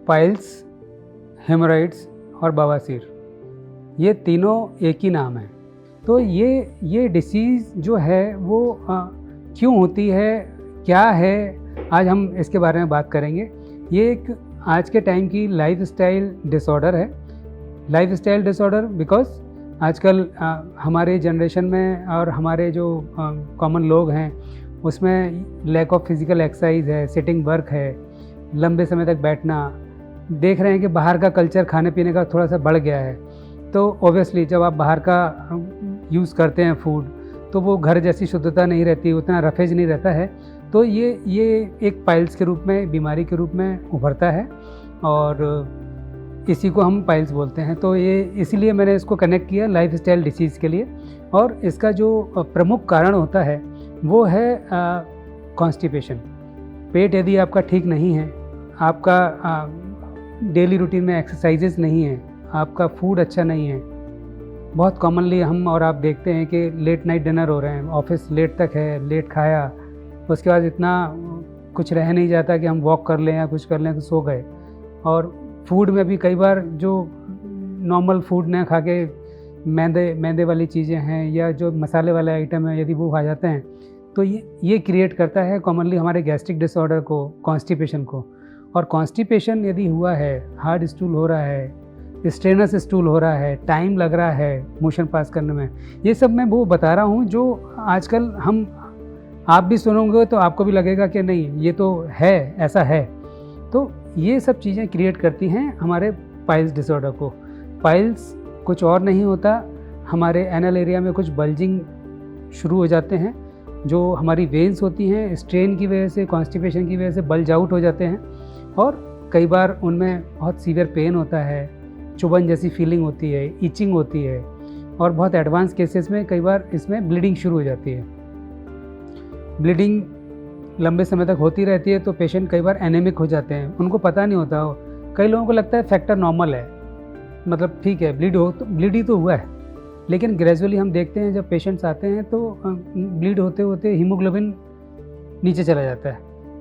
Piles, hemorrhoids और बवासीर, ये तीनों एक ही नाम है। तो ये डिसीज़ जो है वो क्यों होती है, क्या है, आज हम इसके बारे में बात करेंगे। ये एक आज के टाइम की लाइफस्टाइल डिसऑर्डर है। लाइफस्टाइल डिसऑर्डर बिकॉज आजकल हमारे जनरेशन में और हमारे जो कॉमन लोग हैं उसमें लैक ऑफ फिज़िकल एक्सरसाइज है, सिटिंग वर्क है, लंबे समय तक बैठना, देख रहे हैं कि बाहर का कल्चर खाने पीने का थोड़ा सा बढ़ गया है। तो ऑब्वियसली जब आप बाहर का यूज़ करते हैं फूड तो वो घर जैसी शुद्धता नहीं रहती, उतना रफेज नहीं रहता है। तो ये एक पाइल्स के रूप में, बीमारी के रूप में उभरता है और इसी को हम पाइल्स बोलते हैं। तो ये इसीलिए मैंने इसको कनेक्ट किया लाइफस्टाइल डिसीज़ के लिए। और इसका जो प्रमुख कारण होता है वो है कॉन्स्टिपेशन। पेट यदि आपका ठीक नहीं है, आपका डेली रूटीन में एक्सरसाइजेस नहीं है, आपका फूड अच्छा नहीं है, बहुत कॉमनली हम और आप देखते हैं कि लेट नाइट डिनर हो रहे हैं, ऑफिस लेट तक है, लेट खाया, उसके बाद इतना कुछ रह नहीं जाता कि हम वॉक कर लें या कुछ कर लें तो सो गए। और फूड में भी कई बार जो नॉर्मल फूड ना खा के मैदे वाली चीज़ें हैं या जो मसाले वाले आइटम हैं यदि वो खा जाते हैं तो ये क्रिएट करता है कॉमनली हमारे गैस्ट्रिक डिसऑर्डर को, कॉन्स्टिपेशन को। और कॉन्स्टिपेशन यदि हुआ है, हार्ड स्टूल हो रहा है, स्ट्रेनस स्टूल हो रहा है, टाइम लग रहा है मोशन पास करने में, ये सब मैं वो बता रहा हूँ जो आजकल आप भी सुनोगे तो आपको भी लगेगा कि नहीं ये तो है, ऐसा है। तो ये सब चीज़ें क्रिएट करती हैं हमारे पाइल्स डिसऑर्डर को। पाइल्स कुछ और नहीं होता, हमारे एनल एरिया में कुछ बल्जिंग शुरू हो जाते हैं, जो हमारी वेन्स होती हैं स्ट्रेन की वजह से, कॉन्स्टिपेशन की वजह से बल्ज आउट हो जाते हैं। और कई बार उनमें बहुत सीवियर पेन होता है, चुभन जैसी फीलिंग होती है, इचिंग होती है, और बहुत एडवांस केसेस में कई बार इसमें ब्लीडिंग शुरू हो जाती है। ब्लीडिंग लंबे समय तक होती रहती है तो पेशेंट कई बार एनेमिक हो जाते हैं, उनको पता नहीं होता हो। कई लोगों को लगता है फैक्टर नॉर्मल है, मतलब ठीक है ब्लीड ही तो हुआ है, लेकिन ग्रेजुअली हम देखते हैं जब पेशेंट्स आते हैं तो ब्लीड होते होते हीमोग्लोबिन नीचे चला जाता है,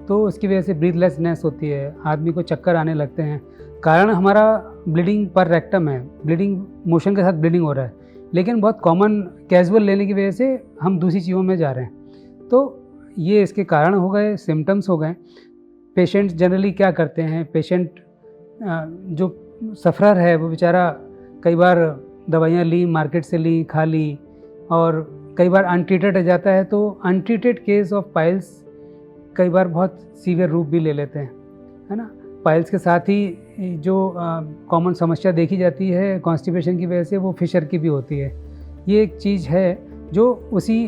तो उसकी वजह से ब्रीथलेसनेस होती है, आदमी को चक्कर आने लगते हैं। कारण हमारा ब्लीडिंग पर रेक्टम है, ब्लीडिंग मोशन के साथ ब्लीडिंग हो रहा है, लेकिन बहुत कॉमन कैजुअल लेने की वजह से हम दूसरी चीज़ों में जा रहे हैं। तो ये इसके कारण हो गए, सिम्टम्स हो गए। पेशेंट जनरली क्या करते हैं, पेशेंट जो सफ़रर है वो बेचारा कई बार दवाइयाँ ली, मार्केट से ली, खा ली, और कई बार अनट्रीटेड रह जाता है। तो अनट्रीटेड केस ऑफ पाइल्स कई बार बहुत सीवियर रूप भी ले लेते हैं, है ना। पाइल्स के साथ ही जो कॉमन समस्या देखी जाती है कॉन्स्टिपेशन की वजह से, वो फिशर की भी होती है। ये एक चीज़ है जो उसी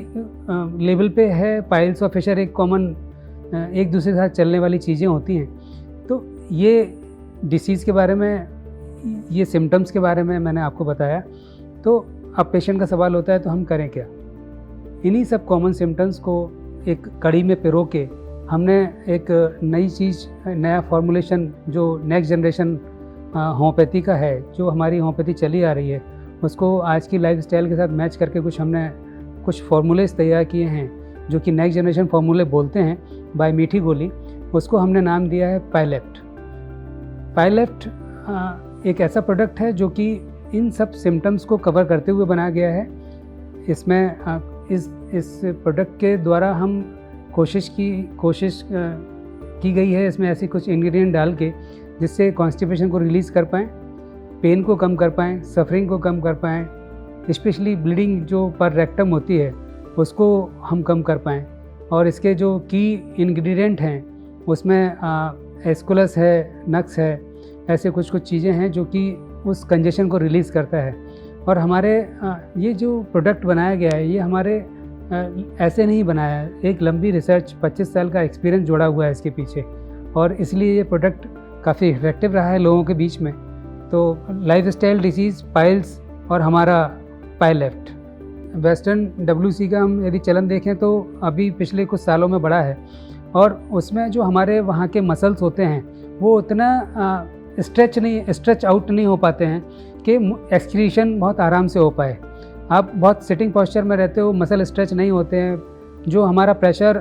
लेवल पे है। पाइल्स और फिशर एक कॉमन एक दूसरे के साथ चलने वाली चीज़ें होती हैं। तो ये डिसीज़ के बारे में, ये सिम्टम्स के बारे में मैंने आपको बताया। तो अब पेशेंट का सवाल होता है तो हम करें क्या। इन्हीं सब कॉमन सिम्टम्स को एक कड़ी में पिरो के हमने एक नई चीज़, नया फॉर्मुलेशन जो नेक्स्ट जनरेशन होम्योपैथी का है, जो हमारी होम्योपैथी चली आ रही है, उसको आज की लाइफस्टाइल के साथ मैच करके हमने कुछ फार्मूलेस तैयार किए हैं जो कि नेक्स्ट जनरेशन फार्मूले बोलते हैं बाय मीठी गोली। उसको हमने नाम दिया है पाइलेफ्ट। पाइलेफ्ट एक ऐसा प्रोडक्ट है जो कि इन सब सिम्टम्स को कवर करते हुए बनाया गया है। इसमें इस प्रोडक्ट के द्वारा हम कोशिश की गई है इसमें ऐसी कुछ इंग्रेडिएंट डाल के जिससे कॉन्स्टिपेशन को रिलीज़ कर पाएँ, पेन को कम कर पाएँ, सफरिंग को कम कर पाएँ, स्पेशली ब्लीडिंग जो पर रेक्टम होती है उसको हम कम कर पाएँ। और इसके जो की इंग्रेडिएंट हैं उसमें एस्कुलस है, नक्स है, ऐसे कुछ चीज़ें हैं जो कि उस कंजेशन को रिलीज़ करता है। और हमारे ये जो प्रोडक्ट बनाया गया है ये हमारे ऐसे नहीं बनाया है, एक लंबी रिसर्च 25 साल का एक्सपीरियंस जुड़ा हुआ है इसके पीछे, और इसलिए ये प्रोडक्ट काफ़ी इफेक्टिव रहा है लोगों के बीच में। तो लाइफस्टाइल डिसीज़, पाइल्स और हमारा पाइलेफ्ट। वेस्टर्न WC का हम यदि चलन देखें तो अभी पिछले कुछ सालों में बढ़ा है, और उसमें जो हमारे वहाँ के मसल्स होते हैं वो उतना स्ट्रेच आउट नहीं हो पाते हैं कि एक्सक्रीशन बहुत आराम से हो पाए। आप बहुत सिटिंग पोस्चर में रहते हो, मसल स्ट्रेच नहीं होते हैं, जो हमारा प्रेशर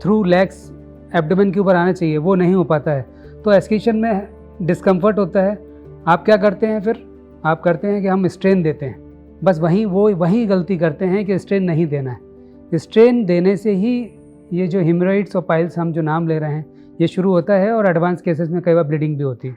थ्रू लेग्स एब्डोमेन के ऊपर आना चाहिए वो नहीं हो पाता है। तो एक्सक्रीशन में डिस्कम्फर्ट होता है, आप क्या करते हैं फिर? आप करते हैं कि हम स्ट्रेन देते हैं। बस वही गलती करते हैं कि स्ट्रेन नहीं देना है। स्ट्रेन देने से ही ये जो हेमराइड्स और पाइल्स हम जो नाम ले रहे हैं ये शुरू होता है और एडवांस केसेस में कई बार ब्लीडिंग भी होती है।